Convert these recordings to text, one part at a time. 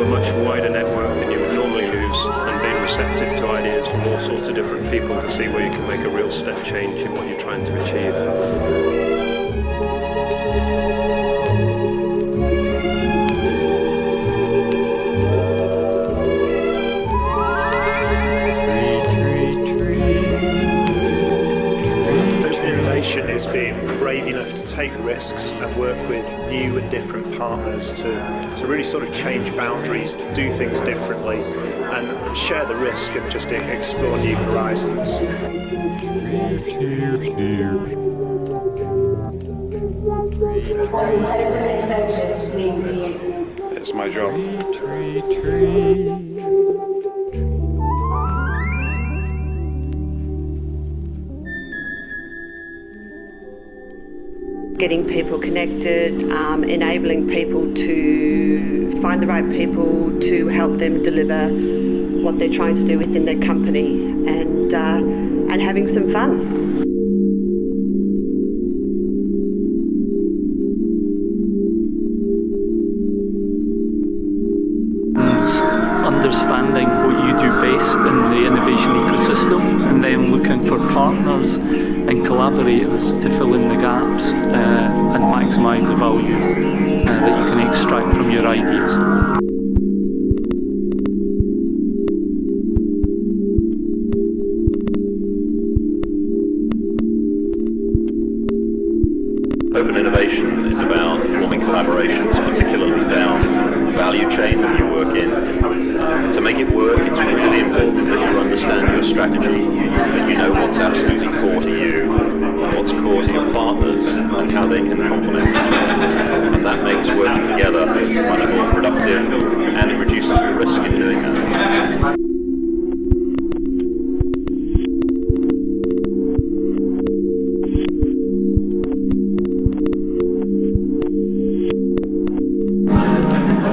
to a much wider network than you would normally use, and being receptive to ideas from all sorts of different people to see where you can make a real step change in what you're trying to achieve. Innovation is being brave enough to take risks and work with new and different partners to really sort of change boundaries, do things differently, and share the risk and just explore new horizons. What does open innovation mean to you? It's my job. Getting people connected, enabling people to find the right people to help them deliver what they're trying to do within their company, and having some fun. Understanding what you do best in the innovation ecosystem, and then looking for partners and collaborators to fill in the gaps and maximise the value that you can extract from your ideas. Open innovation is about forming collaborations, particularly down the value chain that you work in. To make it work, it's really important that you understand your strategy, that you know what's absolutely core to you, and what's core to your partners, and how they can complement each other. And that makes working together much more productive, and it reduces the risk in doing that.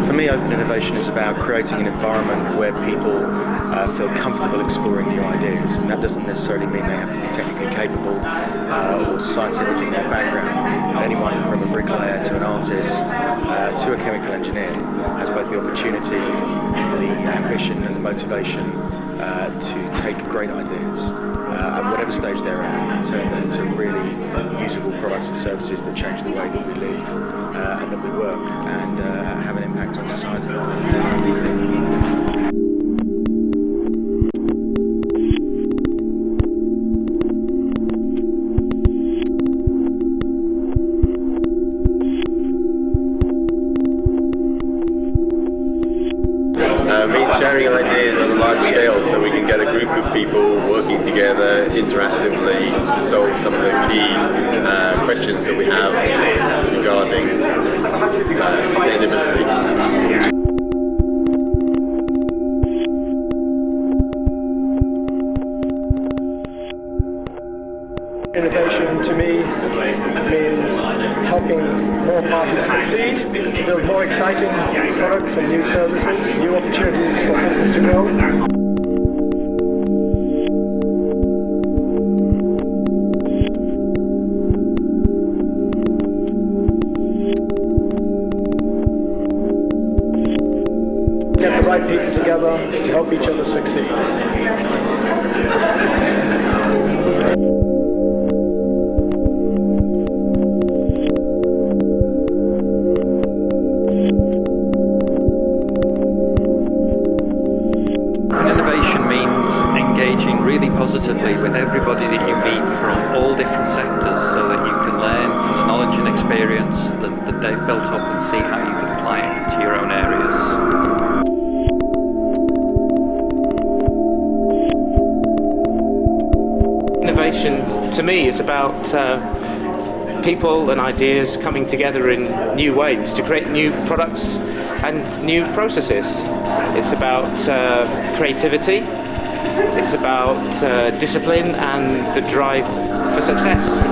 For me, open innovation is about creating an environment where people feel comfortable exploring new ideas, and that doesn't necessarily mean they have to be technically capable or scientific in their background. Anyone from a bricklayer to an artist to a chemical engineer has both the opportunity, the ambition and the motivation to take great ideas at whatever stage they're at and turn them into really usable products and services that change the way that we live and that we work and have an impact on society. Means sharing ideas on a large scale so we can get a group of people working together interactively to solve some of the key questions that we have regarding sustainability. Innovation to me means helping more parties succeed, to build more exciting products and new services, new opportunities for business to grow. Get the right people together to help each other succeed. Innovation means engaging really positively with everybody that you meet from all different sectors so that you can learn from the knowledge and experience that they've built up and see how you can apply it into your own areas. Innovation to me is about people and ideas coming together in new ways to create new products and new processes. It's about creativity, it's about discipline and the drive for success.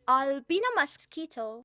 Albina Mosquito.